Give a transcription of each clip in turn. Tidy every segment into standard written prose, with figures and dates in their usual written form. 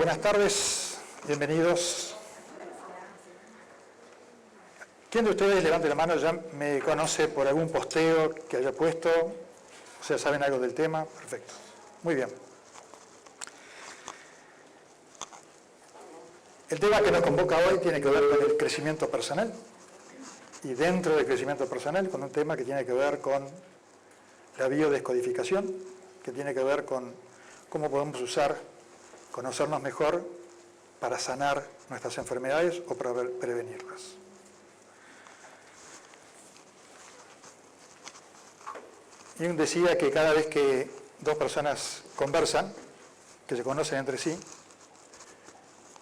Buenas tardes, bienvenidos. ¿Quién de ustedes, levante la mano, ya me conoce por algún posteo que haya puesto? O sea, ¿saben algo del tema? Perfecto. Muy bien. El tema que nos convoca hoy tiene que ver con el crecimiento personal. Y dentro del crecimiento personal, con un tema que tiene que ver con la biodescodificación, que tiene que ver con cómo podemos conocernos mejor para sanar nuestras enfermedades o para prevenirlas. Jung decía que cada vez que dos personas conversan, que se conocen entre sí,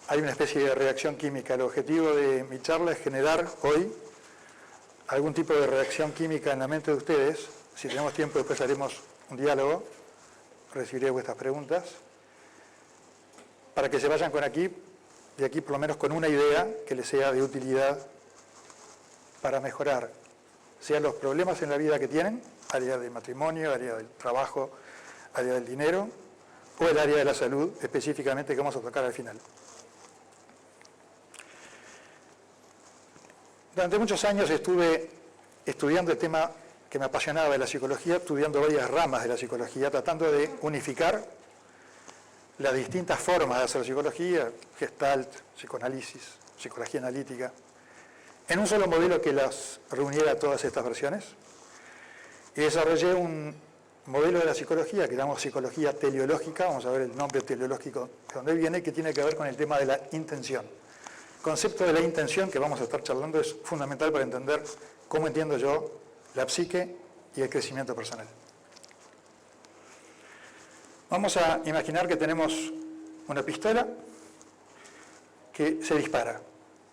hay una especie de reacción química. El objetivo de mi charla es generar hoy algún tipo de reacción química en la mente de ustedes. Si tenemos tiempo, después haremos un diálogo, recibiré vuestras preguntas, para que se vayan de aquí por lo menos con una idea que les sea de utilidad para mejorar, sean los problemas en la vida que tienen, área de matrimonio, área del trabajo, área del dinero, o el área de la salud, específicamente, que vamos a tocar al final. Durante muchos años estuve estudiando el tema que me apasionaba de la psicología, estudiando varias ramas de la psicología, tratando de unificar las distintas formas de hacer psicología, Gestalt, psicoanálisis, psicología analítica, en un solo modelo que las reuniera todas estas versiones. Y desarrollé un modelo de la psicología que llamamos psicología teleológica, vamos a ver el nombre teleológico de dónde viene, que tiene que ver con el tema de la intención. El concepto de la intención que vamos a estar charlando es fundamental para entender cómo entiendo yo la psique y el crecimiento personal. Vamos a imaginar que tenemos una pistola que se dispara,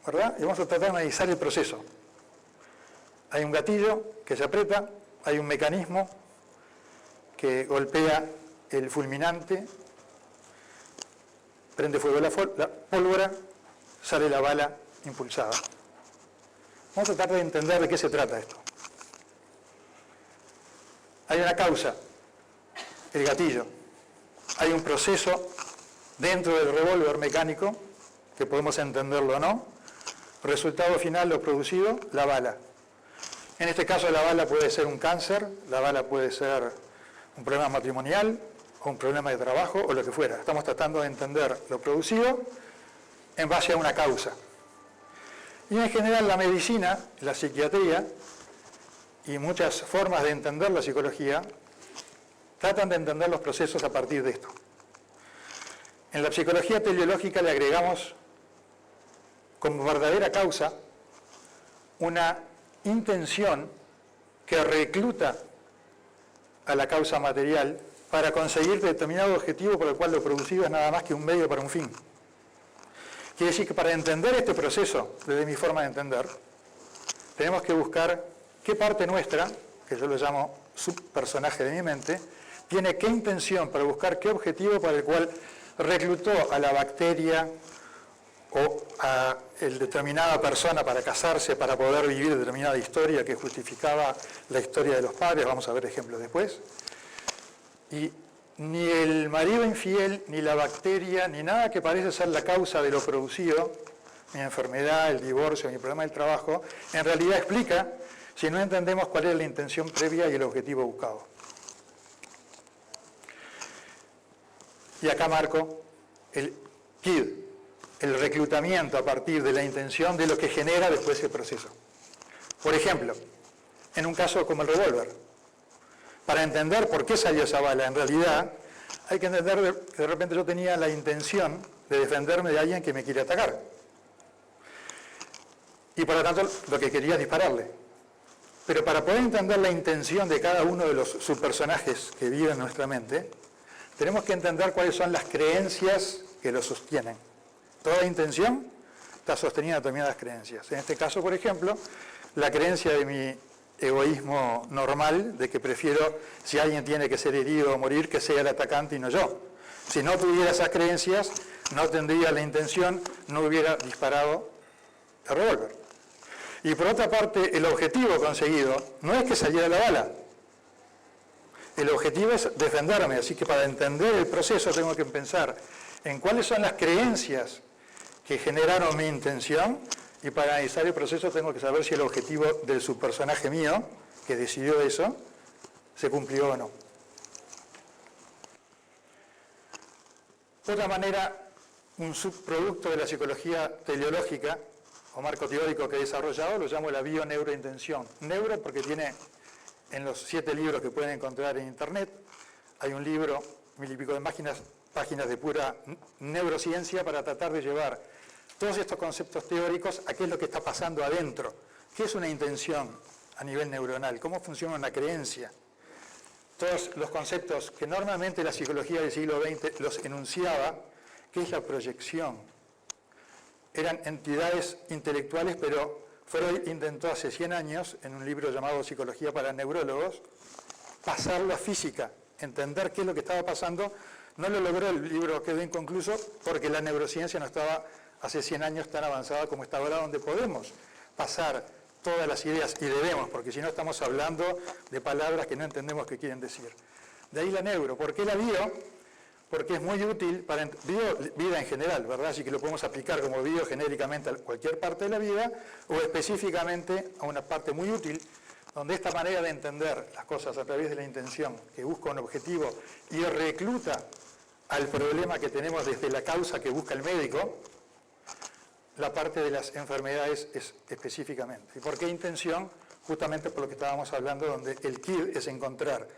¿verdad? Y vamos a tratar de analizar el proceso. Hay un gatillo que se aprieta, hay un mecanismo que golpea el fulminante, prende fuego la pólvora, sale la bala impulsada. Vamos a tratar de entender de qué se trata esto. Hay una causa, el gatillo. Hay un proceso dentro del revólver mecánico, que podemos entenderlo o no. Resultado final, lo producido, la bala. En este caso la bala puede ser un cáncer, la bala puede ser un problema matrimonial, o un problema de trabajo, o lo que fuera. Estamos tratando de entender lo producido en base a una causa. Y en general la medicina, la psiquiatría y muchas formas de entender la psicología tratan de entender los procesos a partir de esto. En la psicología teleológica le agregamos como verdadera causa una intención que recluta a la causa material para conseguir determinado objetivo por el cual lo producido es nada más que un medio para un fin. Quiere decir que para entender este proceso, desde mi forma de entender, tenemos que buscar qué parte nuestra, que yo lo llamo subpersonaje de mi mente, tiene qué intención para buscar qué objetivo para el cual reclutó a la bacteria o a determinada persona para casarse, para poder vivir determinada historia que justificaba la historia de los padres, vamos a ver ejemplos después. Y ni el marido infiel, ni la bacteria, ni nada que parece ser la causa de lo producido, mi enfermedad, el divorcio, mi problema del trabajo, en realidad explica si no entendemos cuál es la intención previa y el objetivo buscado. Y acá marco el KID, el reclutamiento a partir de la intención de lo que genera después el proceso. Por ejemplo, en un caso como el revólver, para entender por qué salió esa bala, en realidad hay que entender que de repente yo tenía la intención de defenderme de alguien que me quiere atacar. Y por lo tanto lo que quería es dispararle. Pero para poder entender la intención de cada uno de los subpersonajes que viven en nuestra mente, tenemos que entender cuáles son las creencias que lo sostienen. Toda intención está sostenida en determinadas creencias. En este caso, por ejemplo, la creencia de mi egoísmo normal, de que prefiero, si alguien tiene que ser herido o morir, que sea el atacante y no yo. Si no tuviera esas creencias, no tendría la intención, no hubiera disparado el revólver. Y por otra parte, el objetivo conseguido no es que saliera la bala. El objetivo es defenderme, así que para entender el proceso tengo que pensar en cuáles son las creencias que generaron mi intención, y para analizar el proceso tengo que saber si el objetivo del subpersonaje mío, que decidió eso, se cumplió o no. De otra manera, un subproducto de la psicología teleológica, o marco teórico que he desarrollado, lo llamo la bio-neurointención. Neuro porque tiene en los 7 libros que pueden encontrar en Internet, hay un libro, 1000 y pico de páginas de pura neurociencia para tratar de llevar todos estos conceptos teóricos a qué es lo que está pasando adentro. ¿Qué es una intención a nivel neuronal? ¿Cómo funciona una creencia? Todos los conceptos que normalmente la psicología del siglo XX los enunciaba, ¿qué es la proyección? Eran entidades intelectuales, pero Freud intentó hace 100 años, en un libro llamado Psicología para Neurólogos, pasarlo a física, entender qué es lo que estaba pasando. No lo logró, el libro quedó inconcluso porque la neurociencia no estaba hace 100 años tan avanzada como está ahora, donde podemos pasar todas las ideas, y debemos, porque si no estamos hablando de palabras que no entendemos qué quieren decir. De ahí la neuro. ¿Por qué la bio? Porque es muy útil para vida en general, ¿verdad? Así que lo podemos aplicar como bio genéricamente a cualquier parte de la vida, o específicamente a una parte muy útil, donde esta manera de entender las cosas a través de la intención, que busca un objetivo y recluta al problema que tenemos desde la causa que busca el médico, la parte de las enfermedades es específicamente. ¿Y por qué intención? Justamente por lo que estábamos hablando, donde el kit es encontrar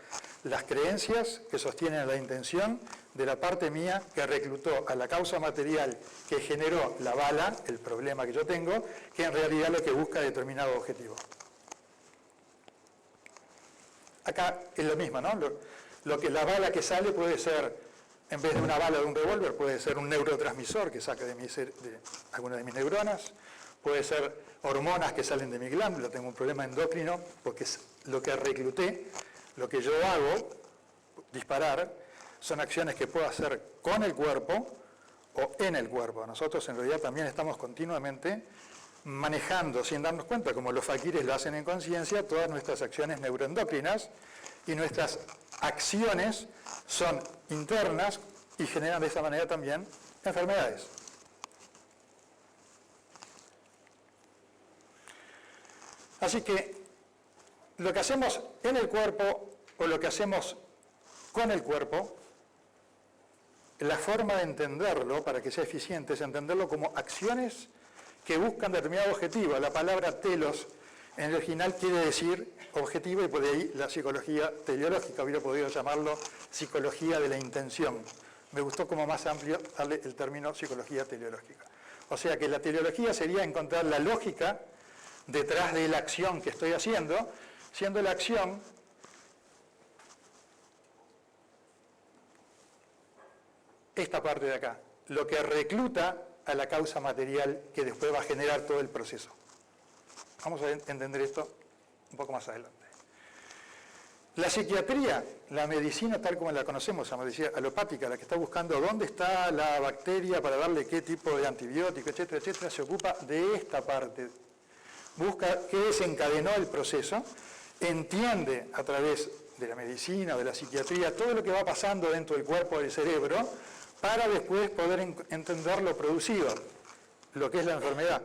las creencias que sostienen la intención de la parte mía que reclutó a la causa material que generó la bala, el problema que yo tengo, que en realidad lo que busca determinado objetivo. Acá es lo mismo, ¿no? La bala que sale puede ser, en vez de una bala de un revólver, puede ser un neurotransmisor que saca de alguna de mis neuronas, puede ser hormonas que salen de mi glándula, tengo un problema endocrino, porque es lo que recluté, lo que yo hago, disparar, son acciones que puedo hacer con el cuerpo o en el cuerpo. Nosotros en realidad también estamos continuamente manejando, sin darnos cuenta, como los faquires lo hacen en conciencia, todas nuestras acciones neuroendocrinas, y nuestras acciones son internas y generan de esa manera también enfermedades. Así que lo que hacemos en el cuerpo o lo que hacemos con el cuerpo, la forma de entenderlo para que sea eficiente es entenderlo como acciones que buscan determinado objetivo. La palabra telos en el original quiere decir objetivo, y por ahí la psicología teleológica, hubiera podido llamarlo psicología de la intención. Me gustó como más amplio darle el término psicología teleológica. O sea que la teleología sería encontrar la lógica detrás de la acción que estoy haciendo, siendo la acción esta parte de acá, lo que recluta a la causa material que después va a generar todo el proceso. Vamos a entender esto un poco más adelante. La psiquiatría, la medicina tal como la conocemos, la medicina alopática, la que está buscando dónde está la bacteria para darle qué tipo de antibiótico, etcétera, etcétera, se ocupa de esta parte. Busca qué desencadenó el proceso, entiende a través de la medicina o de la psiquiatría todo lo que va pasando dentro del cuerpo del cerebro para después poder entender lo producido, lo que es la enfermedad.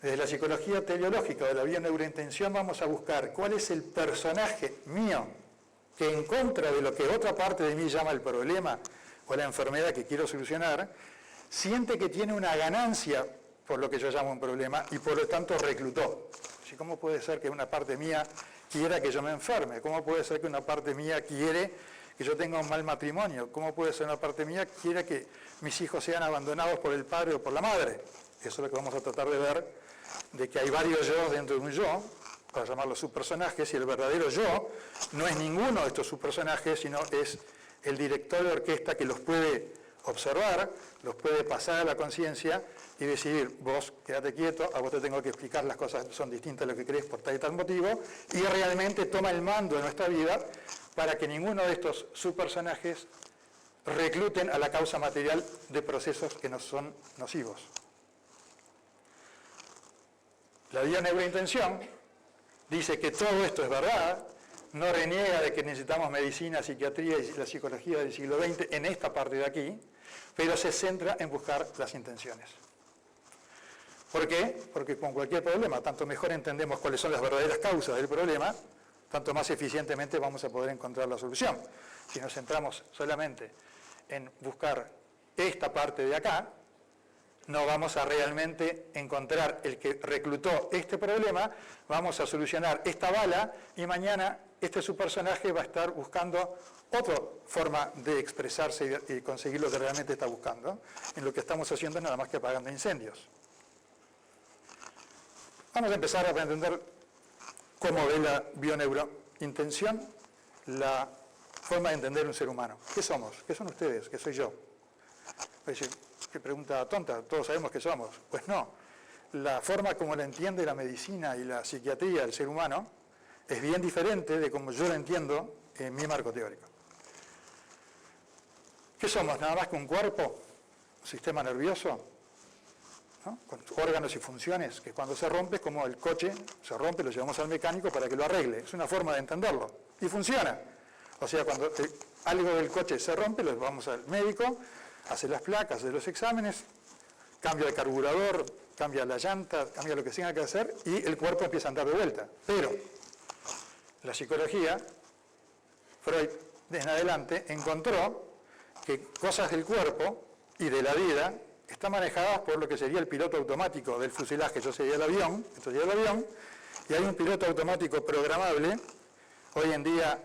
Desde la psicología teleológica de la bio-neurointención vamos a buscar cuál es el personaje mío que en contra de lo que otra parte de mí llama el problema o la enfermedad que quiero solucionar, siente que tiene una ganancia por lo que yo llamo un problema y por lo tanto reclutó. ¿Cómo puede ser que una parte mía quiera que yo me enferme? ¿Cómo puede ser que una parte mía quiere que yo tenga un mal matrimonio? ¿Cómo puede ser una parte mía que quiera que mis hijos sean abandonados por el padre o por la madre? Eso es lo que vamos a tratar de ver, de que hay varios yo dentro de un yo, para llamarlos subpersonajes, y el verdadero yo no es ninguno de estos subpersonajes, sino es el director de orquesta que los puede observar, los puede pasar a la conciencia y decidir, vos quédate quieto, a vos te tengo que explicar las cosas son distintas a lo que crees por tal y tal motivo, y realmente toma el mando de nuestra vida para que ninguno de estos subpersonajes recluten a la causa material de procesos que nos son nocivos. La bio-neurointención dice que todo esto es verdad, no reniega de que necesitamos medicina, psiquiatría y la psicología del siglo XX en esta parte de aquí, pero se centra en buscar las intenciones. ¿Por qué? Porque con cualquier problema, tanto mejor entendemos cuáles son las verdaderas causas del problema, tanto más eficientemente vamos a poder encontrar la solución. Si nos centramos solamente en buscar esta parte de acá, no vamos a realmente encontrar el que reclutó este problema, vamos a solucionar esta bala y mañana su personaje va a estar buscando otra forma de expresarse y conseguir lo que realmente está buscando. En lo que estamos haciendo es nada más que apagando incendios. Vamos a empezar a entender cómo ve la bioneurointención, la forma de entender un ser humano. ¿Qué somos? ¿Qué son ustedes? ¿Qué soy yo? ¿Qué pregunta tonta? Todos sabemos qué somos. Pues no. La forma como la entiende la medicina y la psiquiatría del ser humano es bien diferente de como yo la entiendo en mi marco teórico. ¿Qué somos? Nada más que un cuerpo, un sistema nervioso, ¿no? Con órganos y funciones, que cuando se rompe, es como el coche se rompe, lo llevamos al mecánico para que lo arregle. Es una forma de entenderlo. Y funciona. O sea, cuando algo del coche se rompe, lo vamos al médico, hace las placas, hace los exámenes, cambia el carburador, cambia la llanta, cambia lo que tenga que hacer y el cuerpo empieza a andar de vuelta. Pero la psicología, Freud, en adelante, encontró que cosas del cuerpo y de la vida están manejadas por lo que sería el piloto automático del fuselaje. Yo sería el avión, esto sería el avión, y hay un piloto automático programable. Hoy en día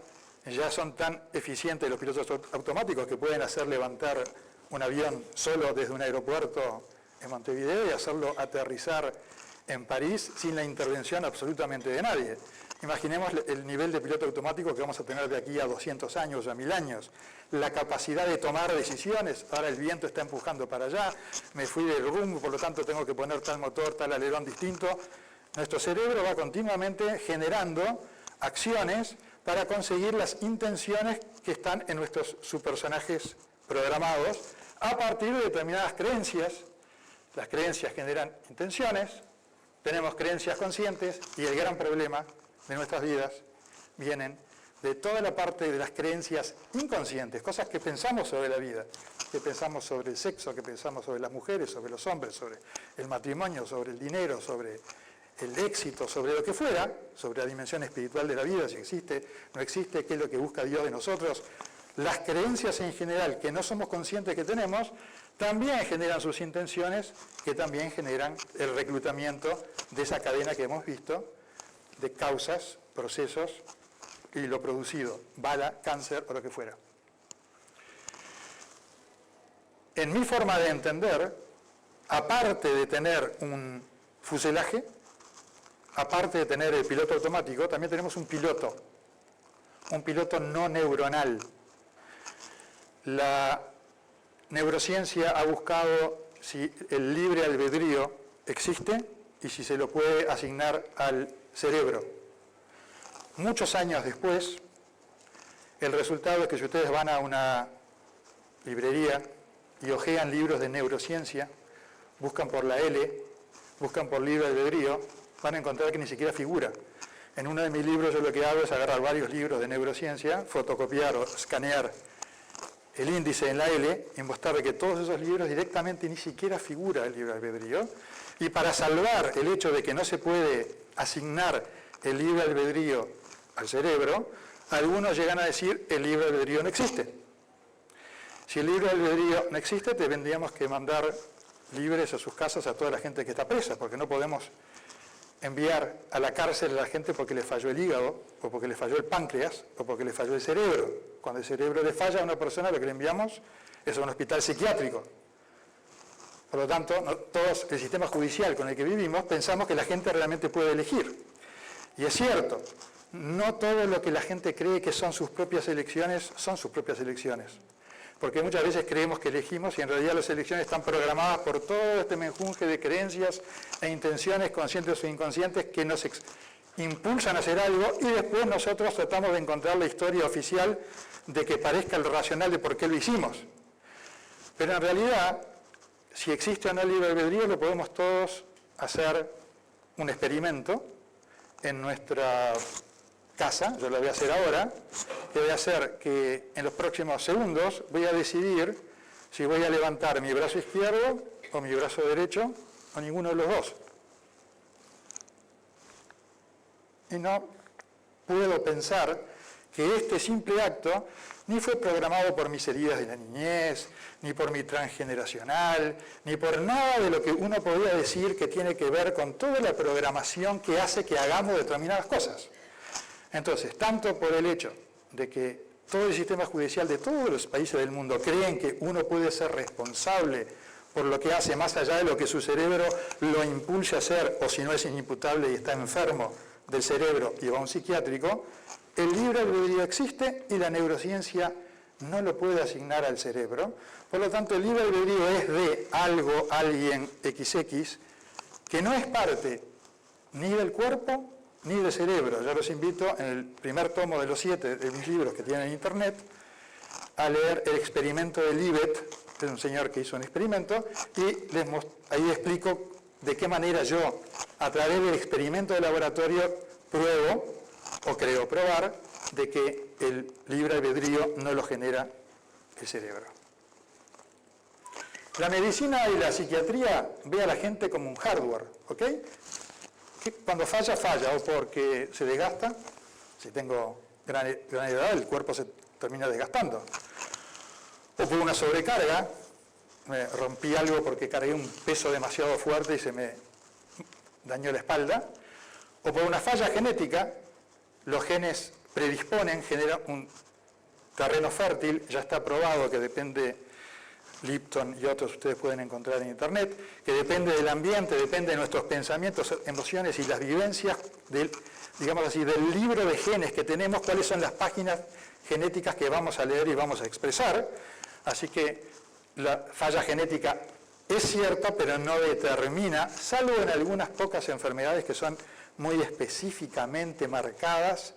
ya son tan eficientes los pilotos automáticos que pueden hacer levantar un avión solo desde un aeropuerto en Montevideo y hacerlo aterrizar en París sin la intervención absolutamente de nadie. Imaginemos el nivel de piloto automático que vamos a tener de aquí a 200 años, a 1000 años. La capacidad de tomar decisiones, ahora el viento está empujando para allá, me fui del rumbo, por lo tanto tengo que poner tal motor, tal alerón distinto. Nuestro cerebro va continuamente generando acciones para conseguir las intenciones que están en nuestros subpersonajes programados a partir de determinadas creencias. Las creencias generan intenciones, tenemos creencias conscientes y el gran problema de nuestras vidas vienen de toda la parte de las creencias inconscientes, cosas que pensamos sobre la vida, que pensamos sobre el sexo, que pensamos sobre las mujeres, sobre los hombres, sobre el matrimonio, sobre el dinero, sobre el éxito, sobre lo que fuera, sobre la dimensión espiritual de la vida, si existe, no existe, qué es lo que busca Dios de nosotros. Las creencias en general que no somos conscientes que tenemos, también generan sus intenciones, que también generan el reclutamiento de esa cadena que hemos visto, de causas, procesos y lo producido, bala, cáncer o lo que fuera. En mi forma de entender, aparte de tener un fuselaje, aparte de tener el piloto automático, también tenemos un piloto no neuronal. La neurociencia ha buscado si el libre albedrío existe y si se lo puede asignar al cerebro. Muchos años después, el resultado es que si ustedes van a una librería y hojean libros de neurociencia, buscan por la L, buscan por libre albedrío, van a encontrar que ni siquiera figura. En uno de mis libros yo lo que hago es agarrar varios libros de neurociencia, fotocopiar o escanear el índice en la L y mostrarle que todos esos libros directamente ni siquiera figura el libre albedrío. Y para salvar el hecho de que no se puede asignar el libre albedrío al cerebro, algunos llegan a decir el libre albedrío no existe. Si el libre albedrío no existe, tendríamos que mandar libres a sus casas a toda la gente que está presa, porque no podemos enviar a la cárcel a la gente porque le falló el hígado, o porque le falló el páncreas, o porque le falló el cerebro. Cuando el cerebro le falla a una persona, lo que le enviamos es a un hospital psiquiátrico. Por lo tanto, todos, el sistema judicial con el que vivimos, pensamos que la gente realmente puede elegir. Y es cierto, no todo lo que la gente cree que son sus propias elecciones, son sus propias elecciones. Porque muchas veces creemos que elegimos y en realidad las elecciones están programadas por todo este menjunje de creencias e intenciones conscientes o inconscientes que nos impulsan a hacer algo y después nosotros tratamos de encontrar la historia oficial de que parezca el racional de por qué lo hicimos. Pero en realidad, si existe o no el libre albedrío, lo podemos todos hacer un experimento en nuestra casa, yo lo voy a hacer ahora, que voy a hacer que en los próximos segundos voy a decidir si voy a levantar mi brazo izquierdo o mi brazo derecho o ninguno de los dos. Y no puedo pensar que este simple acto ni fue programado por mis heridas de la niñez, ni por mi transgeneracional, ni por nada de lo que uno podría decir que tiene que ver con toda la programación que hace que hagamos determinadas cosas. Entonces, tanto por el hecho de que todo el sistema judicial de todos los países del mundo creen que uno puede ser responsable por lo que hace más allá de lo que su cerebro lo impulse a hacer, o si no es inimputable y está enfermo del cerebro y va a un psiquiátrico, el libre albedrío existe y la neurociencia no lo puede asignar al cerebro. Por lo tanto, el libre albedrío es de algo, alguien, XX, que no es parte ni del cuerpo ni del cerebro. Yo los invito, en el primer tomo de los 7 de mis libros que tienen en internet, a leer el experimento de Libet, que es un señor que hizo un experimento, y ahí explico de qué manera yo, a través del experimento de laboratorio, pruebo o creo probar de que el libre albedrío no lo genera el cerebro. La medicina y la psiquiatría ve a la gente como un hardware, ¿ok? Que cuando falla, falla, o porque se desgasta, si tengo gran edad, el cuerpo se termina desgastando, o por una sobrecarga, me rompí algo porque cargué un peso demasiado fuerte y se me dañó la espalda, o por una falla genética, los genes predisponen, generan un terreno fértil, ya está probado que depende, Lipton y otros ustedes pueden encontrar en internet, que depende del ambiente, depende de nuestros pensamientos, emociones y las vivencias del, digamos así, del libro de genes que tenemos, cuáles son las páginas genéticas que vamos a leer y vamos a expresar. Así que la falla genética es cierta, pero no determina, salvo en algunas pocas enfermedades que son muy específicamente marcadas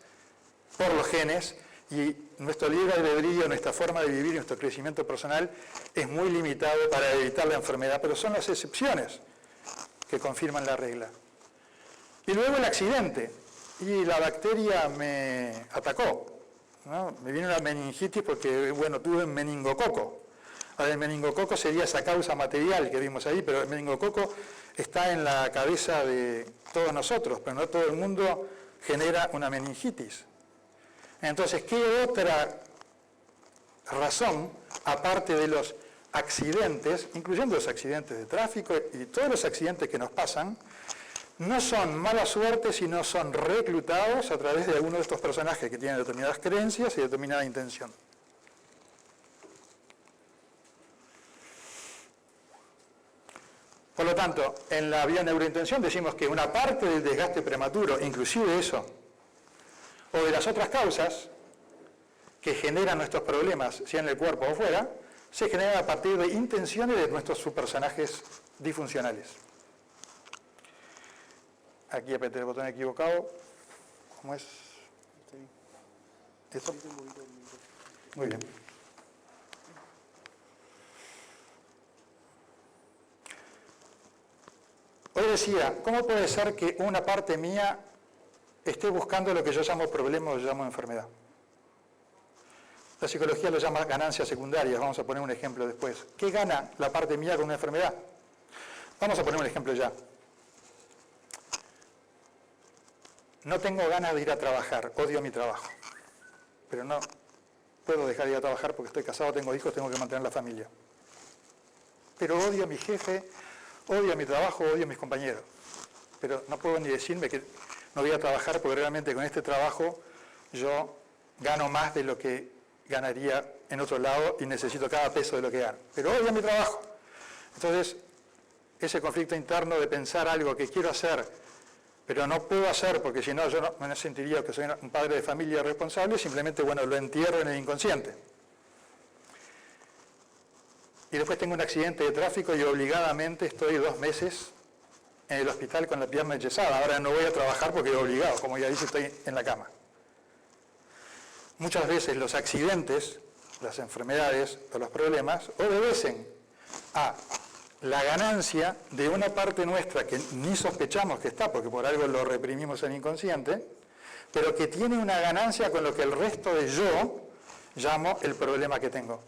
por los genes, y nuestro libre albedrío, nuestra forma de vivir, nuestro crecimiento personal es muy limitado para evitar la enfermedad, pero son las excepciones que confirman la regla. Y luego el accidente, y la bacteria me atacó, ¿no? Me vino una meningitis porque, bueno, tuve un meningococo. Ahora, el meningococo sería esa causa material que vimos ahí, pero el meningococo está en la cabeza de todos nosotros, pero no todo el mundo genera una meningitis. Entonces, ¿qué otra razón, aparte de los accidentes, incluyendo los accidentes de tráfico y todos los accidentes que nos pasan, no son mala suerte, sino son reclutados a través de alguno de estos personajes que tienen determinadas creencias y determinada intención? Por lo tanto, en la bioneurointención decimos que una parte del desgaste prematuro, inclusive eso, o de las otras causas que generan nuestros problemas, sea en el cuerpo o fuera, se generan a partir de intenciones de nuestros subpersonajes disfuncionales. Aquí apreté el botón equivocado. ¿Cómo es? ¿Esto? Muy bien. Hoy decía, ¿cómo puede ser que una parte mía esté buscando lo que yo llamo problema o yo llamo enfermedad? La psicología lo llama ganancias secundarias. Vamos a poner un ejemplo después. ¿Qué gana la parte mía con una enfermedad? Vamos a poner un ejemplo ya. No tengo ganas de ir a trabajar, odio mi trabajo. Pero no puedo dejar de ir a trabajar porque estoy casado, tengo hijos, tengo que mantener la familia. Pero odio a mi jefe, odio a mi trabajo, odio a mis compañeros. Pero no puedo ni decirme que no voy a trabajar porque realmente con este trabajo yo gano más de lo que ganaría en otro lado y necesito cada peso de lo que gano. Pero odio mi trabajo. Entonces, ese conflicto interno de pensar algo que quiero hacer, pero no puedo hacer porque si no yo no me sentiría que soy un padre de familia responsable, simplemente, bueno, lo entierro en el inconsciente. Y después tengo un accidente de tráfico y obligadamente estoy 2 meses en el hospital con la pierna enyesada. Ahora no voy a trabajar porque obligado, como ya dice, estoy en la cama. Muchas veces los accidentes, las enfermedades o los problemas obedecen a la ganancia de una parte nuestra que ni sospechamos que está, porque por algo lo reprimimos en el inconsciente, pero que tiene una ganancia con lo que el resto de yo llamo el problema que tengo.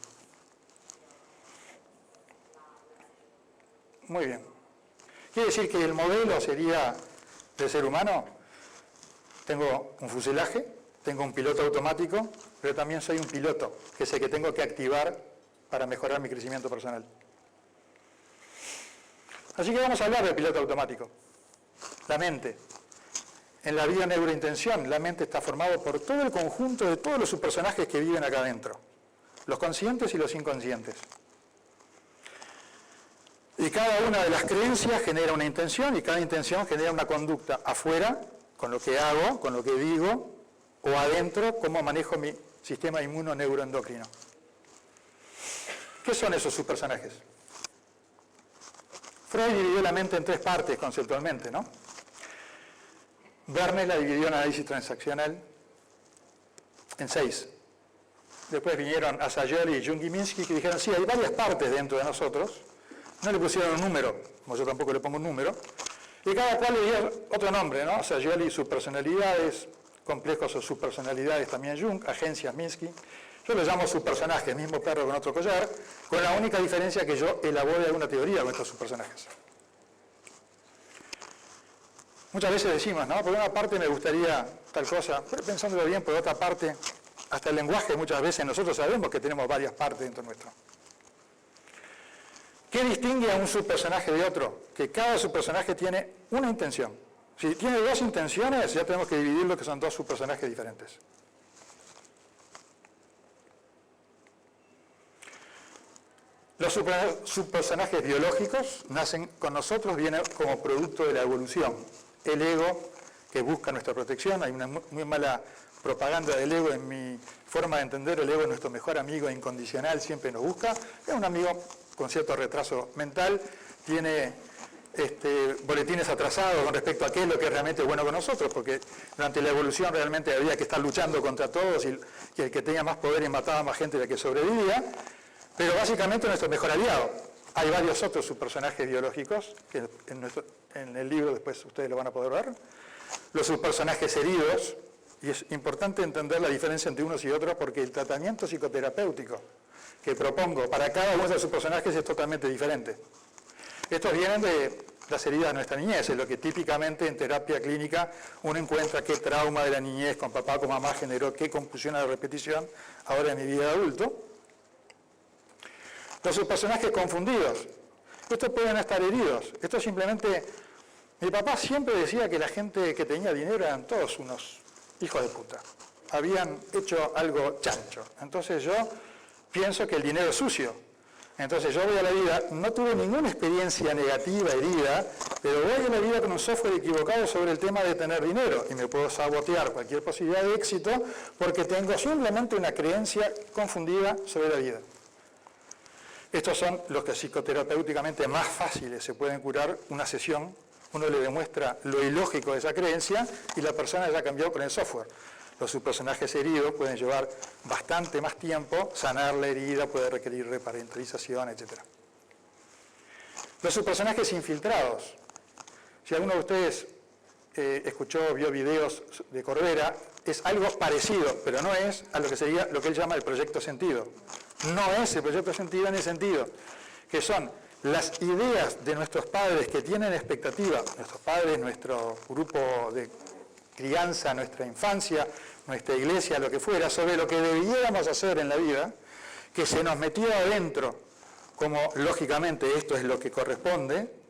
Muy bien. Quiere decir que el modelo sería del ser humano. Tengo un fuselaje, tengo un piloto automático, pero también soy un piloto, que es el que tengo que activar para mejorar mi crecimiento personal. Así que vamos a hablar del piloto automático. La mente. En la vida neurointención, la mente está formada por todo el conjunto de todos los subpersonajes que viven acá adentro. Los conscientes y los inconscientes. Y cada una de las creencias genera una intención y cada intención genera una conducta afuera, con lo que hago, con lo que digo, o adentro, cómo manejo mi sistema inmunoneuroendocrino. ¿Qué son esos subpersonajes? Freud dividió la mente en 3 partes conceptualmente, ¿no? Verne la dividió en análisis transaccional en 6. Después vinieron Asayoli y Jung y Minsky que dijeron, sí, hay varias partes dentro de nosotros. No le pusieron un número, como yo tampoco le pongo un número. Y cada cual le dio otro nombre, ¿no? Asayoli, subpersonalidades, complejos o subpersonalidades también Jung, agencias Minsky. Yo lo llamo subpersonajes, mismo perro con otro collar, con la única diferencia que yo elabore alguna teoría con estos subpersonajes. Muchas veces decimos, ¿no? Por una parte me gustaría tal cosa, pero pensándolo bien, por otra parte, hasta el lenguaje muchas veces nosotros sabemos que tenemos varias partes dentro nuestro. ¿Qué distingue a un subpersonaje de otro? Que cada subpersonaje tiene una intención. Si tiene 2 intenciones, ya tenemos que dividirlo, que son 2 subpersonajes diferentes. Los subpersonajes biológicos nacen con nosotros, vienen como producto de la evolución. El ego, que busca nuestra protección, hay una muy mala propaganda del ego en mi forma de entender, el ego es nuestro mejor amigo incondicional, siempre nos busca, es un amigo con cierto retraso mental, tiene boletines atrasados con respecto a qué es lo que es realmente bueno con nosotros, porque durante la evolución realmente había que estar luchando contra todos y el que tenía más poder y mataba más gente era el que sobrevivía, pero básicamente nuestro mejor aliado. Hay varios otros subpersonajes biológicos, que en el libro después ustedes lo van a poder ver. Los subpersonajes heridos, y es importante entender la diferencia entre unos y otros porque el tratamiento psicoterapéutico que propongo para cada uno de sus personajes es totalmente diferente. Estos vienen de las heridas de nuestra niñez, es lo que típicamente en terapia clínica uno encuentra qué trauma de la niñez con papá, con mamá generó, qué confusión a la repetición ahora en mi vida de adulto. Los subpersonajes confundidos, estos pueden estar heridos, esto simplemente, mi papá siempre decía que la gente que tenía dinero eran todos unos hijos de puta, habían hecho algo chancho, entonces yo pienso que el dinero es sucio, entonces yo voy a la vida, no tuve ninguna experiencia negativa, herida, pero voy a la vida con un software equivocado sobre el tema de tener dinero y me puedo sabotear cualquier posibilidad de éxito porque tengo simplemente una creencia confundida sobre la vida. Estos son los que psicoterapéuticamente más fáciles se pueden curar una sesión. Uno le demuestra lo ilógico de esa creencia y la persona ya cambió con el software. Los subpersonajes heridos pueden llevar bastante más tiempo, sanar la herida, puede requerir reparentalización, etc. Los subpersonajes infiltrados. Si alguno de ustedes escuchó o vio videos de Corbera, es algo parecido, pero no es a lo que sería lo que él llama el proyecto sentido. No es el proyecto sentido en el sentido que son las ideas de nuestros padres que tienen expectativa, nuestros padres, nuestro grupo de crianza, nuestra infancia, nuestra iglesia, lo que fuera, sobre lo que debiéramos hacer en la vida, que se nos metió adentro, como lógicamente esto es lo que corresponde,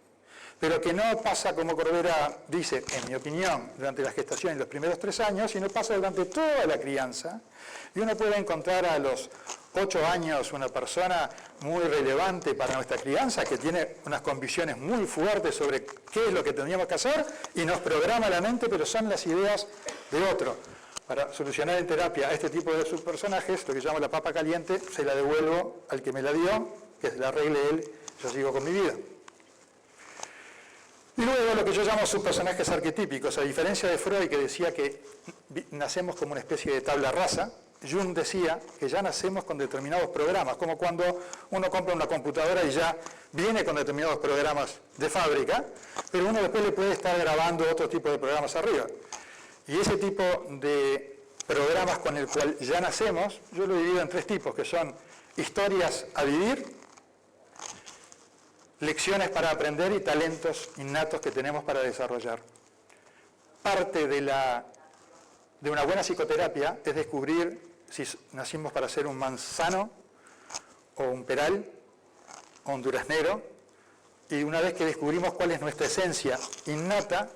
pero que no pasa como Corbera dice, en mi opinión, durante la gestación y los primeros 3 años, sino pasa durante toda la crianza, y uno puede encontrar a los 8 años una persona muy relevante para nuestra crianza, que tiene unas convicciones muy fuertes sobre qué es lo que tendríamos que hacer, y nos programa la mente, pero son las ideas de otro. Para solucionar en terapia este tipo de subpersonajes, lo que llamo la papa caliente, se la devuelvo al que me la dio, que se la arregle él, yo sigo con mi vida. Y luego lo que yo llamo subpersonajes arquetípicos, a diferencia de Freud que decía que nacemos como una especie de tabla rasa, Jung decía que ya nacemos con determinados programas, como cuando uno compra una computadora y ya viene con determinados programas de fábrica, pero uno después le puede estar grabando otro tipo de programas arriba. Y ese tipo de programas con el cual ya nacemos, yo lo divido en 3 tipos, que son historias a vivir, lecciones para aprender y talentos innatos que tenemos para desarrollar. Parte de una buena psicoterapia es descubrir si nacimos para ser un manzano o un peral o un duraznero, y una vez que descubrimos cuál es nuestra esencia innata,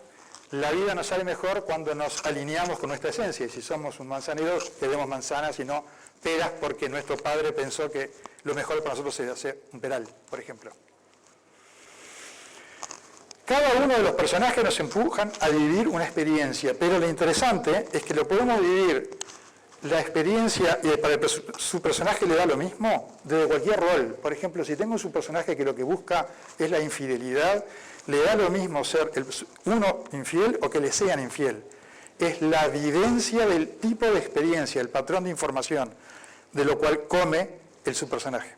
la vida nos sale mejor cuando nos alineamos con nuestra esencia. Y si somos un manzanero, queremos manzanas y no peras porque nuestro padre pensó que lo mejor para nosotros sería ser un peral, por ejemplo. Cada uno de los personajes nos empujan a vivir una experiencia, pero lo interesante es que lo podemos vivir la experiencia y para su personaje le da lo mismo desde cualquier rol. Por ejemplo, si tengo su personaje que lo que busca es la infidelidad, le da lo mismo ser uno infiel o que le sean infiel. Es la vivencia del tipo de experiencia, el patrón de información, de lo cual come su personaje.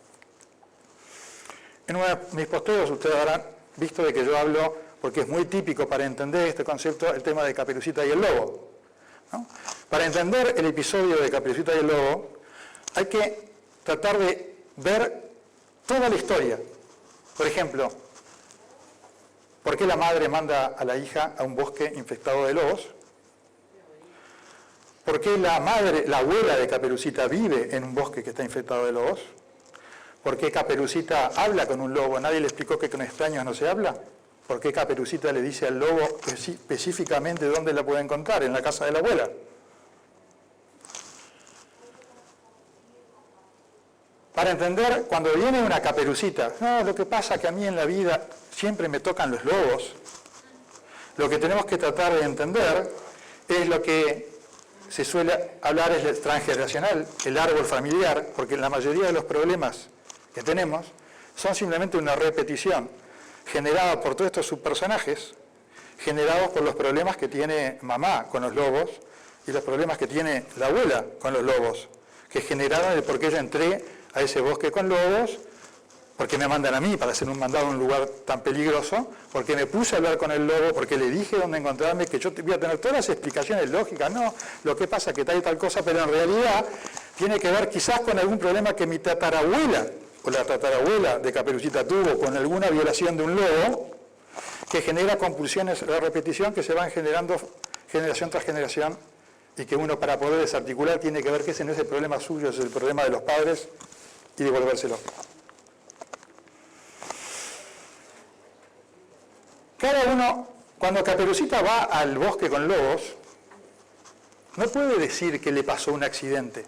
En uno de mis posteos ustedes habrán visto de que yo hablo, porque es muy típico para entender este concepto, el tema de Caperucita y el Lobo, ¿no? Para entender el episodio de Caperucita y el Lobo, hay que tratar de ver toda la historia. Por ejemplo, ¿por qué la madre manda a la hija a un bosque infectado de lobos? ¿Por qué la abuela de Caperucita vive en un bosque que está infectado de lobos? ¿Por qué Caperucita habla con un lobo? ¿Nadie le explicó que con extraños no se habla? ¿Por qué Caperucita le dice al lobo específicamente dónde la puede encontrar? En la casa de la abuela. Para entender, cuando viene una Caperucita, no, lo que pasa es que a mí en la vida siempre me tocan los lobos. Lo que tenemos que tratar de entender es lo que se suele hablar, es el transgeneracional, el árbol familiar, porque la mayoría de los problemas que tenemos son simplemente una repetición generada por todos estos subpersonajes, generados por los problemas que tiene mamá con los lobos y los problemas que tiene la abuela con los lobos, que generaron el por qué yo entré a ese bosque con lobos, porque me mandan a mí para hacer un mandado a un lugar tan peligroso, porque me puse a hablar con el lobo, porque le dije dónde encontrarme, que yo voy a tener todas las explicaciones lógicas, no, lo que pasa es que tal y tal cosa, pero en realidad tiene que ver quizás con algún problema que mi tatarabuela o la tatarabuela de Caperucita tuvo con alguna violación de un lobo, que genera compulsiones de repetición que se van generando generación tras generación y que uno para poder desarticular tiene que ver que ese no es el problema suyo, es el problema de los padres y devolvérselo. Cada uno, cuando Caperucita va al bosque con lobos, no puede decir que le pasó un accidente.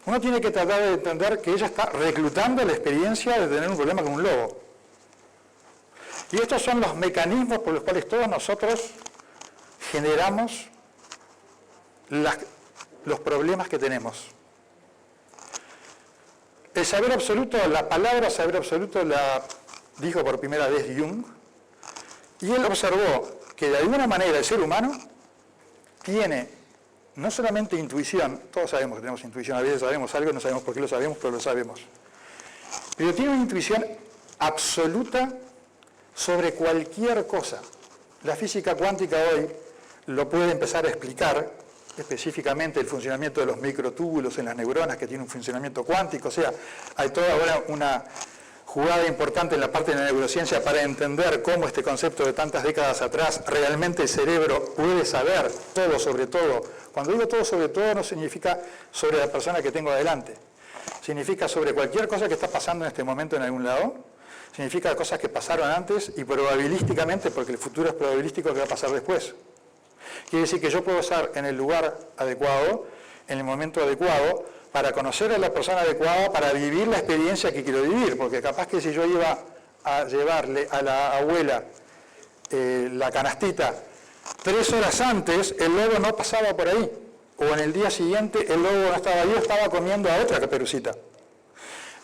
Uno tiene que tratar de entender que ella está reclutando la experiencia de tener un problema con un lobo. Y estos son los mecanismos por los cuales todos nosotros generamos los problemas que tenemos. El saber absoluto, la palabra saber absoluto la dijo por primera vez Jung, y él observó que de alguna manera el ser humano tiene no solamente intuición, todos sabemos que tenemos intuición, a veces sabemos algo, no sabemos por qué lo sabemos, pero lo sabemos. Pero tiene una intuición absoluta sobre cualquier cosa. La física cuántica hoy lo puede empezar a explicar, específicamente el funcionamiento de los microtúbulos en las neuronas, que tiene un funcionamiento cuántico, o sea, hay toda ahora una jugada importante en la parte de la neurociencia para entender cómo este concepto de tantas décadas atrás, realmente el cerebro puede saber todo sobre todo. Cuando digo todo sobre todo no significa sobre la persona que tengo adelante, significa sobre cualquier cosa que está pasando en este momento en algún lado, significa cosas que pasaron antes y probabilísticamente, porque el futuro es probabilístico, que va a pasar después. Quiere decir que yo puedo estar en el lugar adecuado, en el momento adecuado, para conocer a la persona adecuada, para vivir la experiencia que quiero vivir, porque capaz que si yo iba a llevarle a la abuela la canastita 3 horas antes, el lobo no pasaba por ahí, o en el día siguiente el lobo no estaba ahí, estaba comiendo a otra Caperucita.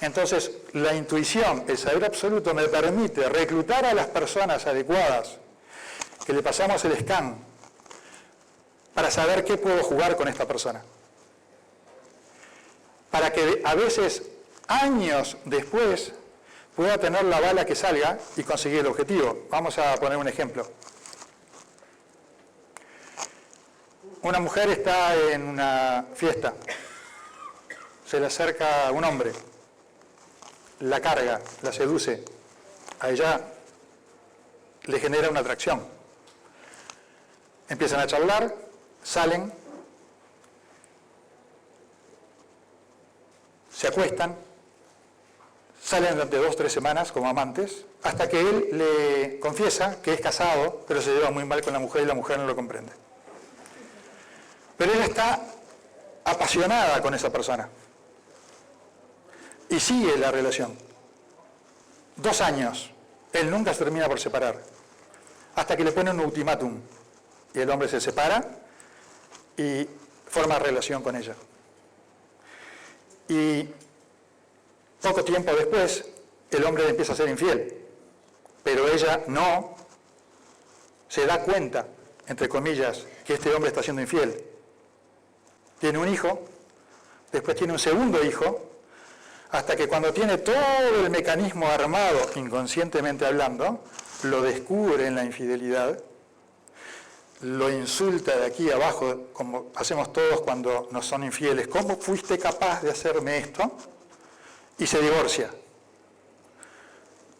Entonces, la intuición, el saber absoluto me permite reclutar a las personas adecuadas, que le pasamos el scan, para saber qué puedo jugar con esta persona. Para que a veces, años después, pueda tener la bala que salga y conseguir el objetivo. Vamos a poner un ejemplo. Una mujer está en una fiesta, se le acerca un hombre, la carga, la seduce, a ella le genera una atracción. Empiezan a charlar, salen, se acuestan, salen durante 2 o 3 semanas como amantes, hasta que él le confiesa que es casado, pero se lleva muy mal con la mujer y la mujer no lo comprende. Pero ella está apasionada con esa persona y sigue la relación. 2 años, él nunca se termina por separar, hasta que le pone un ultimátum y el hombre se separa y forma relación con ella. Y poco tiempo después, el hombre le empieza a ser infiel, pero ella no se da cuenta, entre comillas, que este hombre está siendo infiel. Tiene un hijo, después tiene un segundo hijo, hasta que cuando tiene todo el mecanismo armado, inconscientemente hablando, lo descubre en la infidelidad, lo insulta de aquí abajo, como hacemos todos cuando nos son infieles. ¿Cómo fuiste capaz de hacerme esto? Y se divorcia.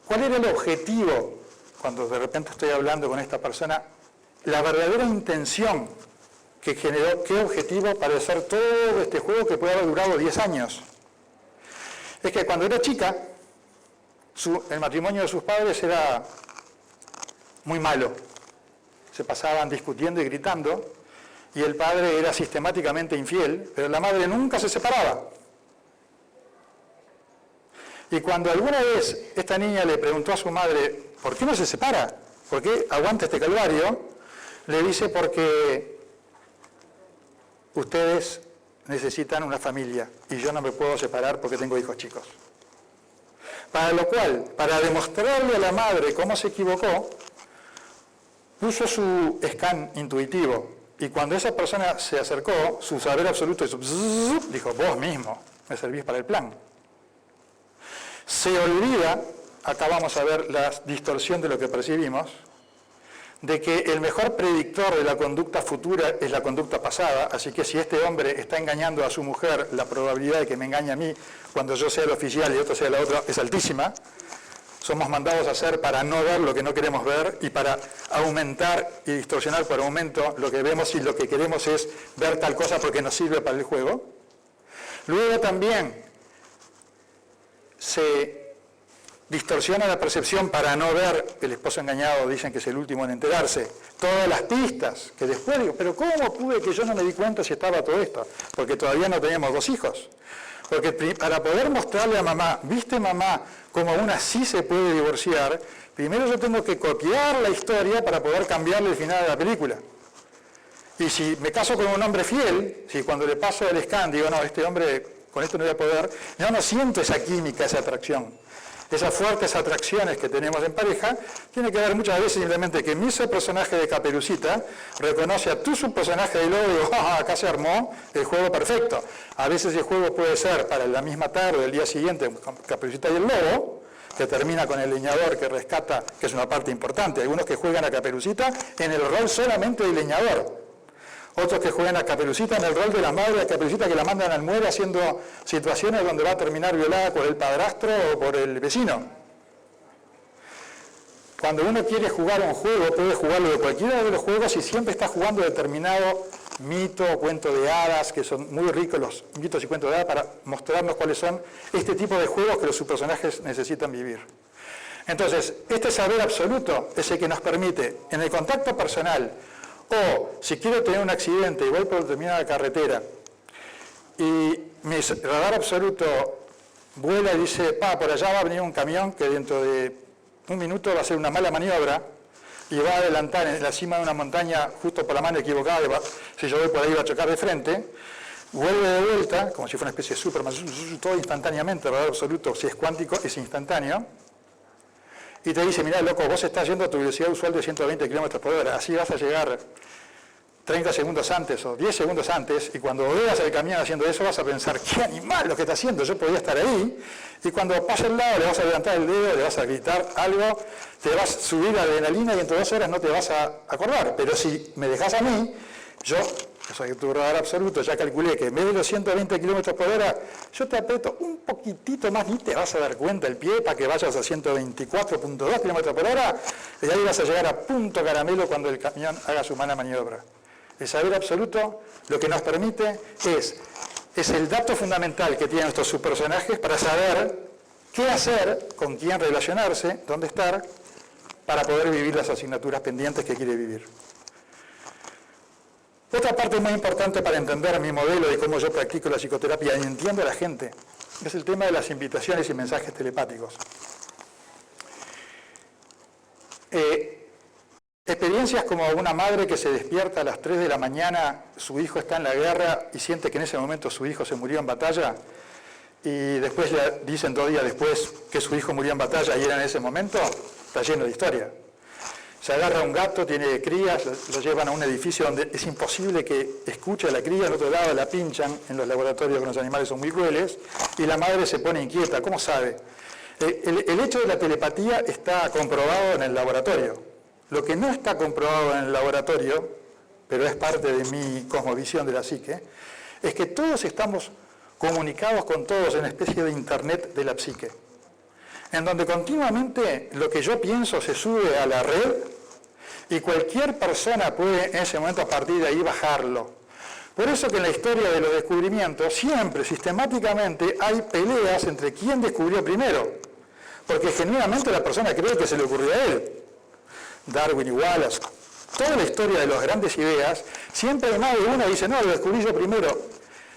¿Cuál era el objetivo, cuando de repente estoy hablando con esta persona, la verdadera intención que generó, qué objetivo para hacer todo este juego que puede haber durado 10 años? Es que cuando era chica, el matrimonio de sus padres era muy malo. Se pasaban discutiendo y gritando, y el padre era sistemáticamente infiel, pero la madre nunca se separaba. Y cuando alguna vez esta niña le preguntó a su madre, ¿por qué no se separa? ¿Por qué aguanta este calvario? Le dice, porque ustedes necesitan una familia y yo no me puedo separar porque tengo hijos chicos. Para lo cual, para demostrarle a la madre cómo se equivocó, puso su scan intuitivo y cuando esa persona se acercó, su saber absoluto hizo bzzz, dijo, vos mismo me servís para el plan. Se olvida, acá vamos a ver la distorsión de lo que percibimos, de que el mejor predictor de la conducta futura es la conducta pasada, así que si este hombre está engañando a su mujer, la probabilidad de que me engañe a mí cuando yo sea el oficial y otro sea la otra es altísima. Somos mandados a hacer para no ver lo que no queremos ver y para aumentar y distorsionar por aumento lo que vemos y lo que queremos es ver tal cosa porque nos sirve para el juego. Luego también se distorsiona la percepción para no ver, el esposo engañado dicen que es el último en enterarse, todas las pistas, que después digo, pero ¿cómo pude que yo no me di cuenta si estaba todo esto? Porque todavía no teníamos 2 hijos. Porque para poder mostrarle a mamá, ¿viste mamá cómo una sí se puede divorciar? Primero yo tengo que copiar la historia para poder cambiarle el final de la película. Y si me caso con un hombre fiel, si cuando le paso el scan digo, no, este hombre con esto no voy a poder, yo no siento esa química, esa atracción. Esas fuertes atracciones que tenemos en pareja, tiene que ver muchas veces simplemente que mi personaje de Caperucita reconoce a tu subpersonaje de lobo y digo, acá se armó el juego perfecto. A veces el juego puede ser para la misma tarde, el día siguiente, Caperucita y el lobo, que termina con el leñador que rescata, que es una parte importante. Algunos que juegan a Caperucita en el rol solamente del leñador. Otros que juegan a Caperucita en el rol de la madre de Caperucita que la mandan al muere haciendo situaciones donde va a terminar violada por el padrastro o por el vecino. Cuando uno quiere jugar un juego, puede jugarlo de cualquiera de los juegos y siempre está jugando determinado mito o cuento de hadas, que son muy ricos los mitos y cuentos de hadas para mostrarnos cuáles son este tipo de juegos que los subpersonajes necesitan vivir. Entonces, este saber absoluto es el que nos permite, en el contacto personal, o si quiero tener un accidente y voy por determinada carretera y mi radar absoluto vuela y dice, por allá va a venir un camión que dentro de un minuto va a hacer una mala maniobra y va a adelantar en la cima de una montaña justo por la mano equivocada, si yo voy por ahí va a chocar de frente, vuelve de vuelta, como si fuera una especie de Superman, todo instantáneamente, el radar absoluto, si es cuántico, es instantáneo, y te dice, mirá, loco, vos estás yendo a tu velocidad usual de 120 km por hora, así vas a llegar 30 segundos antes o 10 segundos antes, y cuando veas el camión haciendo eso vas a pensar, qué animal lo que está haciendo, yo podía estar ahí, y cuando pase al lado le vas a levantar el dedo, le vas a gritar algo, te vas a subir la adrenalina y en 2 horas no te vas a acordar, pero si me dejas a mí, yo yo soy tu radar absoluto, ya calculé que en vez de los 120 km por hora, yo te aprieto un poquitito más, ni te vas a dar cuenta el pie para que vayas a 124.2 km por hora, y ahí vas a llegar a punto caramelo cuando el camión haga su mala maniobra. El saber absoluto lo que nos permite es el dato fundamental que tienen estos subpersonajes para saber qué hacer, con quién relacionarse, dónde estar, para poder vivir las asignaturas pendientes que quiere vivir. Otra parte muy importante para entender mi modelo de cómo yo practico la psicoterapia y entiendo a la gente es el tema de las invitaciones y mensajes telepáticos. Experiencias como una madre que se despierta a las 3 de la mañana, su hijo está en la guerra y siente que en ese momento su hijo se murió en batalla y después le dicen 2 días después que su hijo murió en batalla y era en ese momento, está lleno de historia. Se agarra a un gato, tiene crías, lo llevan a un edificio donde es imposible que escuche a la cría, al otro lado la pinchan, en los laboratorios con los animales son muy crueles, y la madre se pone inquieta. ¿Cómo sabe? El hecho de la telepatía está comprobado en el laboratorio. Lo que no está comprobado en el laboratorio, pero es parte de mi cosmovisión de la psique, es que todos estamos comunicados con todos en una especie de internet de la psique, en donde continuamente lo que yo pienso se sube a la red y cualquier persona puede en ese momento a partir de ahí bajarlo. Por eso que en la historia de los descubrimientos siempre, sistemáticamente, hay peleas entre quién descubrió primero, porque genuinamente la persona cree que se le ocurrió a él. Darwin y Wallace, toda la historia de las grandes ideas, siempre hay más de una que dice, no, lo descubrí yo primero.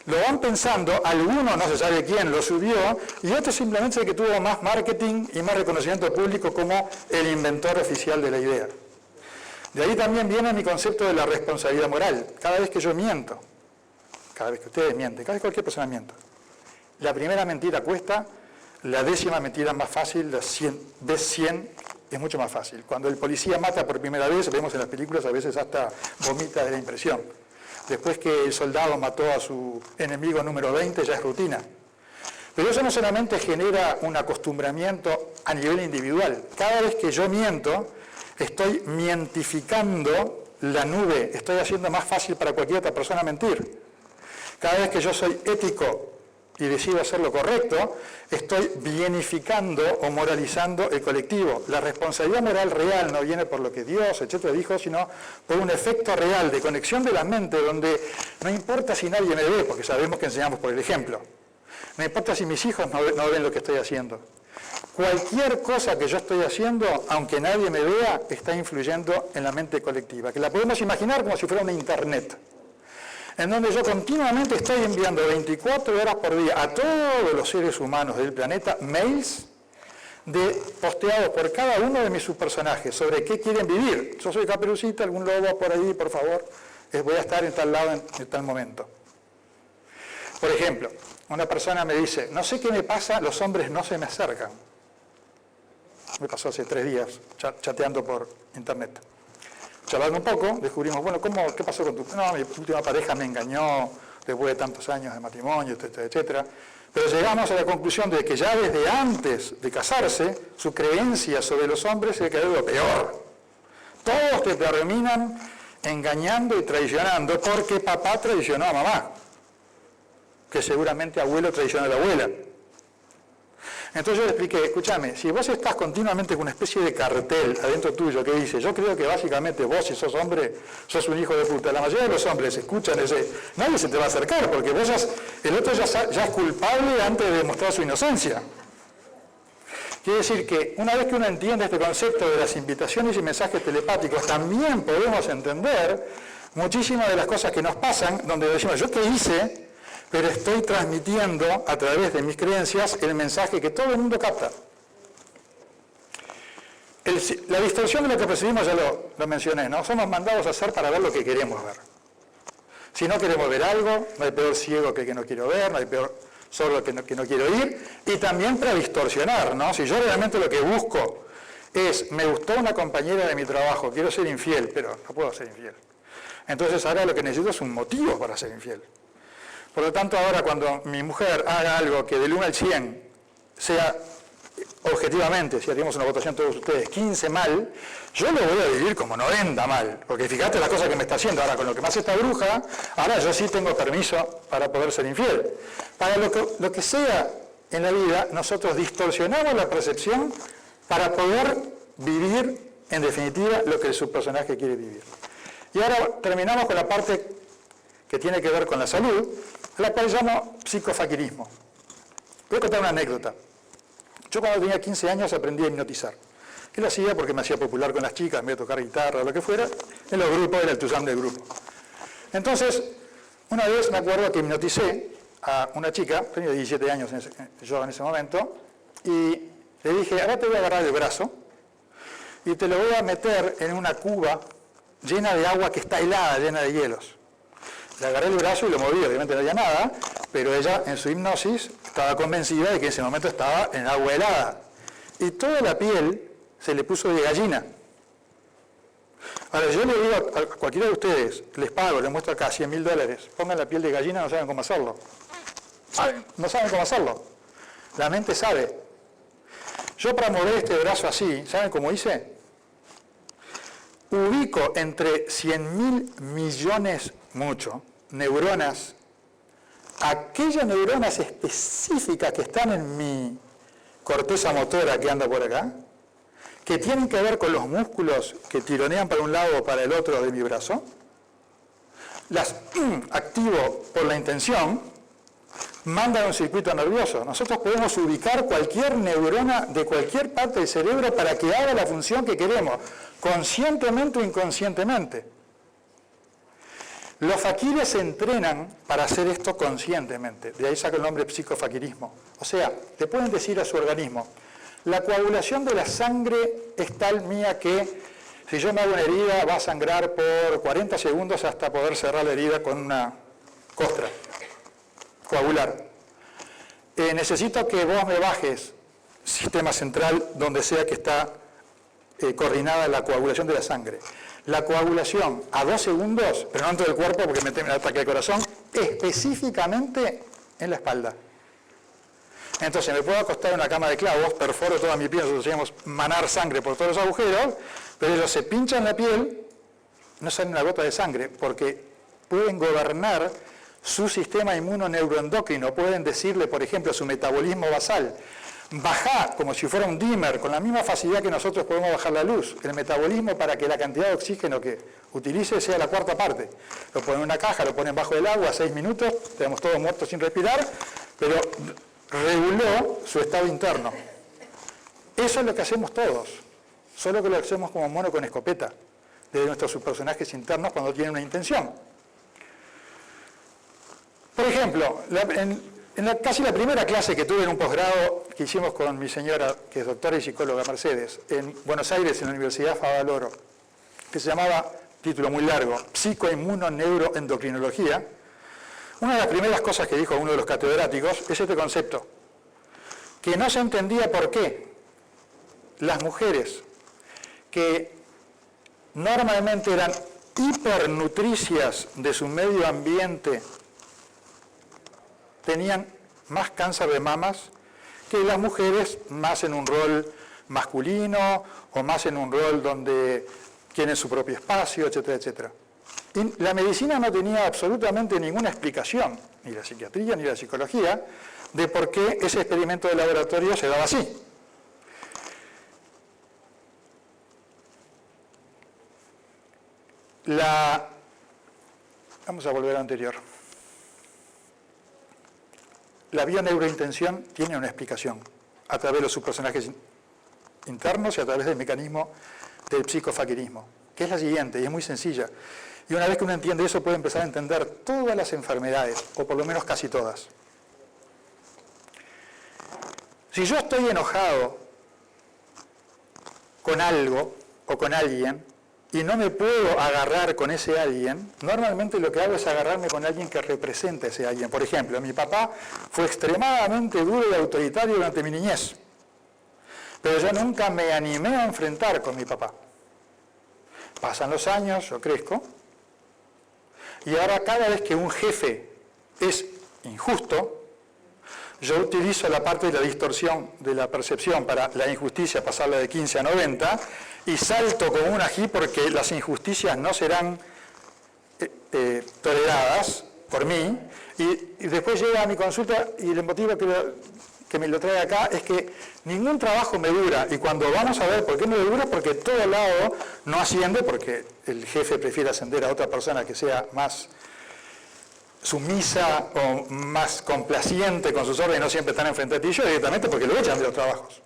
Lo van pensando, alguno no se sabe quién lo subió, y otro simplemente es el que tuvo más marketing y más reconocimiento público como el inventor oficial de la idea. De ahí también viene mi concepto de la responsabilidad moral. Cada vez que yo miento, cada vez que ustedes mienten, cada vez que cualquier persona mienta, la primera mentira cuesta, la 10ª mentira es más fácil, la 100, vez 100 es mucho más fácil. Cuando el policía mata por primera vez, vemos en las películas a veces hasta vomita de la impresión. Después que el soldado mató a su enemigo número 20, ya es rutina. Pero eso no solamente genera un acostumbramiento a nivel individual. Cada vez que yo miento, estoy mientificando la nube, estoy haciendo más fácil para cualquier otra persona mentir. Cada vez que yo soy ético y decido hacer lo correcto, estoy bienificando o moralizando el colectivo. La responsabilidad moral real no viene por lo que Dios, etcétera, dijo, sino por un efecto real de conexión de la mente, donde no importa si nadie me ve, porque sabemos que enseñamos por el ejemplo. No importa si mis hijos no ven lo que estoy haciendo. Cualquier cosa que yo estoy haciendo, aunque nadie me vea, está influyendo en la mente colectiva, que la podemos imaginar como si fuera una internet, en donde yo continuamente estoy enviando 24 horas por día a todos los seres humanos del planeta mails posteados por cada uno de mis subpersonajes sobre qué quieren vivir. Yo soy Caperucita, algún lobo por ahí, por favor, voy a estar en tal lado en tal momento. Por ejemplo, una persona me dice, no sé qué me pasa, los hombres no se me acercan. Me pasó hace 3 días chateando por internet. Charlando un poco, descubrimos, bueno, ¿qué pasó con tu...? No, mi última pareja me engañó después de tantos años de matrimonio, etcétera, etcétera. Pero llegamos a la conclusión de que ya desde antes de casarse, su creencia sobre los hombres se quedó lo peor. Todos te terminan engañando y traicionando porque papá traicionó a mamá, que seguramente abuelo traicionó a la abuela. Entonces yo le expliqué, escúchame, si vos estás continuamente con una especie de cartel adentro tuyo que dice, yo creo que básicamente vos, si sos hombre, sos un hijo de puta. La mayoría de los hombres escuchan ese, nadie se te va a acercar, porque vos el otro ya es culpable antes de demostrar su inocencia. Quiere decir que una vez que uno entiende este concepto de las invitaciones y mensajes telepáticos, también podemos entender muchísimas de las cosas que nos pasan, donde decimos, ¿yo qué hice? Pero estoy transmitiendo a través de mis creencias el mensaje que todo el mundo capta. La distorsión de lo que percibimos ya lo mencioné, ¿no? Somos mandados a hacer para ver lo que queremos ver. Si no queremos ver algo, no hay peor ciego que el que no quiero ver, no hay peor sordo que no quiero oír, y también para distorsionar, ¿no? Si yo realmente lo que busco es, me gustó una compañera de mi trabajo, quiero ser infiel, pero no puedo ser infiel. Entonces ahora lo que necesito es un motivo para ser infiel. Por lo tanto, ahora cuando mi mujer haga algo que del 1 al 100 sea objetivamente, si haríamos una votación todos ustedes, 15 mal, yo lo voy a vivir como 90 mal, porque fíjate las cosas que me está haciendo. Ahora, con lo que me hace esta bruja, ahora yo sí tengo permiso para poder ser infiel. Para lo que sea en la vida, nosotros distorsionamos la percepción para poder vivir, en definitiva, lo que el subpersonaje quiere vivir. Y ahora terminamos con la parte que tiene que ver con la salud, la cual llamo psicofaquirismo. Voy a contar una anécdota. Yo cuando tenía 15 años aprendí a hipnotizar. Y lo hacía porque me hacía popular con las chicas, me iba a tocar guitarra o lo que fuera. En los grupos era el tuzán del grupo. Entonces, una vez me acuerdo que hipnoticé a una chica, tenía 17 años yo en ese momento, y le dije, ahora te voy a agarrar el brazo y te lo voy a meter en una cuba llena de agua que está helada, llena de hielos. Le agarré el brazo y lo moví, obviamente no había nada, pero ella en su hipnosis estaba convencida de que en ese momento estaba en agua helada. Y toda la piel se le puso de gallina. Ahora yo le digo a cualquiera de ustedes, les pago, les muestro acá $100.000, pongan la piel de gallina, no saben cómo hacerlo. No saben cómo hacerlo. La mente sabe. Yo para mover este brazo así, ¿saben cómo hice? Ubico entre 100.000 millones, mucho, neuronas, aquellas neuronas específicas que están en mi corteza motora que anda por acá, que tienen que ver con los músculos que tironean para un lado o para el otro de mi brazo, las activo por la intención, mandan un circuito nervioso. Nosotros podemos ubicar cualquier neurona de cualquier parte del cerebro para que haga la función que queremos, conscientemente o inconscientemente. Los faquires se entrenan para hacer esto conscientemente, de ahí saca el nombre psicofaquirismo. O sea, le pueden decir a su organismo, la coagulación de la sangre es tal mía que si yo me hago una herida va a sangrar por 40 segundos hasta poder cerrar la herida con una costra, coagular. Necesito que vos me bajes, sistema central, donde sea que está coordinada la coagulación de la sangre. La coagulación a 2 segundos, pero no en todo el cuerpo porque me teme el ataque al corazón, específicamente en la espalda. Entonces me puedo acostar en una cama de clavos, perforo toda mi piel, nosotros decíamos manar sangre por todos los agujeros, pero ellos se pinchan la piel, no sale una gota de sangre, porque pueden gobernar su sistema inmunoneuroendocrino, pueden decirle, por ejemplo, su metabolismo basal, bajá como si fuera un dimmer, con la misma facilidad que nosotros podemos bajar la luz, el metabolismo para que la cantidad de oxígeno que utilice sea la cuarta parte. Lo ponen en una caja, lo ponen bajo el agua, 6 minutos, tenemos todos muertos sin respirar, pero reguló su estado interno. Eso es lo que hacemos todos, solo que lo hacemos como mono con escopeta, de nuestros subpersonajes internos cuando tienen una intención. Por ejemplo, casi la primera clase que tuve en un posgrado que hicimos con mi señora, que es doctora y psicóloga Mercedes, en Buenos Aires, en la Universidad Favaloro, que se llamaba, título muy largo, Psicoinmunoneuroendocrinología, una de las primeras cosas que dijo uno de los catedráticos es este concepto, que no se entendía por qué las mujeres que normalmente eran hipernutricias de su medio ambiente tenían más cáncer de mamas que las mujeres más en un rol masculino o más en un rol donde tienen su propio espacio, etcétera, etcétera. Y la medicina no tenía absolutamente ninguna explicación, ni la psiquiatría ni la psicología, de por qué ese experimento de laboratorio se daba así. Vamos a volver al anterior. La bioneurointención tiene una explicación a través de los subpersonajes internos y a través del mecanismo del psicofaquirismo, que es la siguiente, y es muy sencilla. Y una vez que uno entiende eso, puede empezar a entender todas las enfermedades, o por lo menos casi todas. Si yo estoy enojado con algo o con alguien, y no me puedo agarrar con ese alguien, normalmente lo que hago es agarrarme con alguien que representa a ese alguien. Por ejemplo, mi papá fue extremadamente duro y autoritario durante mi niñez, pero yo nunca me animé a enfrentar con mi papá. Pasan los años, yo crezco, y ahora cada vez que un jefe es injusto, yo utilizo la parte de la distorsión de la percepción para la injusticia, pasarla de 15 a 90, y salto como un ají porque las injusticias no serán toleradas por mí, y después llega a mi consulta y el motivo que me lo trae acá es que ningún trabajo me dura, y cuando vamos a ver por qué no me dura, porque todo lado no asciende, porque el jefe prefiere ascender a otra persona que sea más sumisa o más complaciente con sus órdenes, no siempre están enfrente a ti, yo directamente porque lo echan de los trabajos.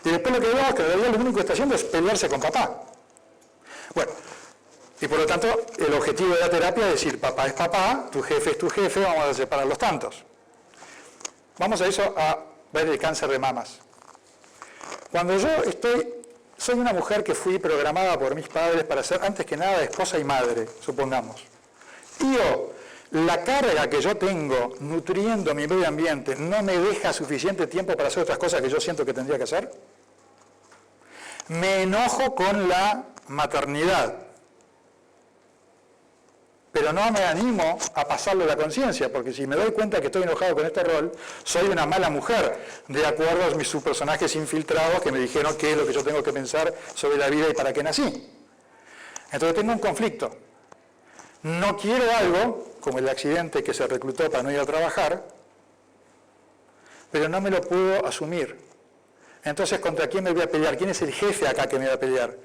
Y después lo que veo es que en realidad lo único que está haciendo es pelearse con papá. Bueno, y por lo tanto el objetivo de la terapia es decir, papá es papá, tu jefe es tu jefe, vamos a separar los tantos. Vamos a eso, a ver el cáncer de mamas. Cuando yo soy una mujer que fui programada por mis padres para ser antes que nada esposa y madre, supongamos. Y la carga que yo tengo nutriendo mi medio ambiente no me deja suficiente tiempo para hacer otras cosas que yo siento que tendría que hacer. Me enojo con la maternidad, pero no me animo a pasarle la conciencia, porque si me doy cuenta que estoy enojado con este rol, soy una mala mujer, de acuerdo a mis personajes infiltrados que me dijeron qué es lo que yo tengo que pensar sobre la vida y para qué nací. Entonces tengo un conflicto. No quiero algo, como el accidente que se reclutó para no ir a trabajar, pero no me lo puedo asumir. Entonces, ¿contra quién me voy a pelear? ¿Quién es el jefe acá que me va a pelear?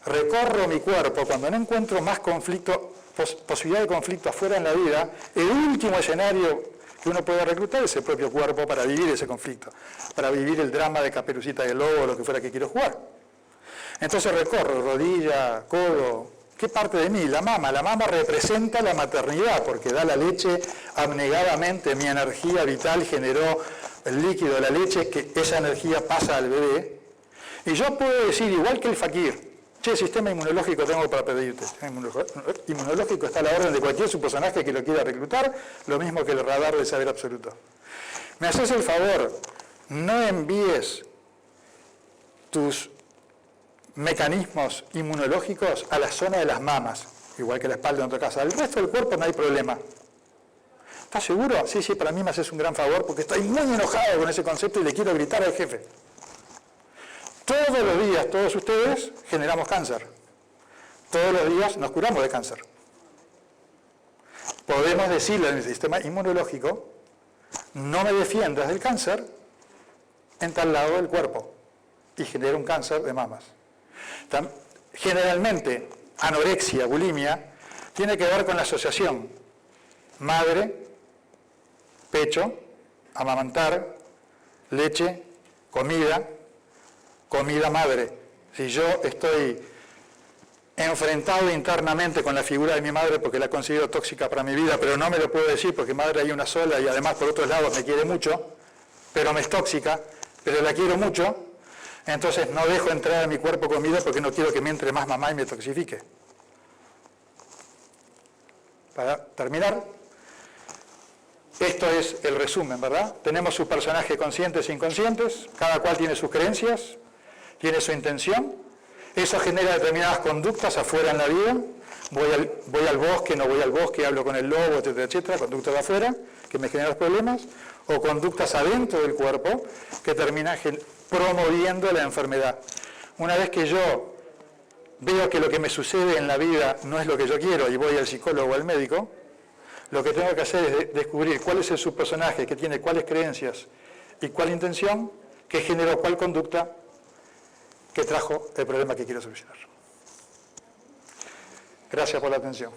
Recorro mi cuerpo, cuando no encuentro más conflicto, posibilidad de conflicto afuera en la vida, el último escenario que uno puede reclutar es el propio cuerpo para vivir ese conflicto, para vivir el drama de Caperucita y el Lobo o lo que fuera que quiero jugar. Entonces recorro rodilla, codo. ¿Qué parte de mí? La mama. La mama representa la maternidad porque da la leche abnegadamente, mi energía vital generó el líquido de la leche, que esa energía pasa al bebé. Y yo puedo decir, igual que el fakir, che, sistema inmunológico tengo para pedirte. Inmunológico está a la orden de cualquier su personaje que lo quiera reclutar, lo mismo que el radar de saber absoluto. Me haces el favor, no envíes tus mecanismos inmunológicos a la zona de las mamas, igual que la espalda en otra casa. El resto del cuerpo no hay problema. ¿Estás seguro? Sí, sí, para mí me haces un gran favor porque estoy muy enojado con ese concepto y le quiero gritar al jefe. Todos los días, todos ustedes, generamos cáncer. Todos los días nos curamos de cáncer. Podemos decirle al sistema inmunológico, no me defiendas del cáncer en tal lado del cuerpo y genera un cáncer de mamas. Generalmente, anorexia, bulimia, tiene que ver con la asociación madre, pecho, amamantar, leche, comida, comida madre. Si yo estoy enfrentado internamente con la figura de mi madre porque la considero tóxica para mi vida, pero no me lo puedo decir porque madre hay una sola y además por otros lados me quiere mucho, pero me es tóxica, pero la quiero mucho, entonces no dejo entrar a mi cuerpo comida porque no quiero que me entre más mamá y me toxifique. Para terminar, esto es el resumen, ¿verdad? Tenemos sus personajes conscientes e inconscientes, cada cual tiene sus creencias, tiene su intención, eso genera determinadas conductas afuera en la vida, voy al bosque, no voy al bosque, hablo con el lobo, etcétera, etcétera, conductas de afuera que me generan problemas, o conductas adentro del cuerpo que terminan promoviendo la enfermedad. Una vez que yo veo que lo que me sucede en la vida no es lo que yo quiero y voy al psicólogo o al médico, lo que tengo que hacer es descubrir cuál es el subpersonaje que tiene cuáles creencias y cuál intención, que generó cuál conducta, que trajo el problema que quiero solucionar. Gracias por la atención.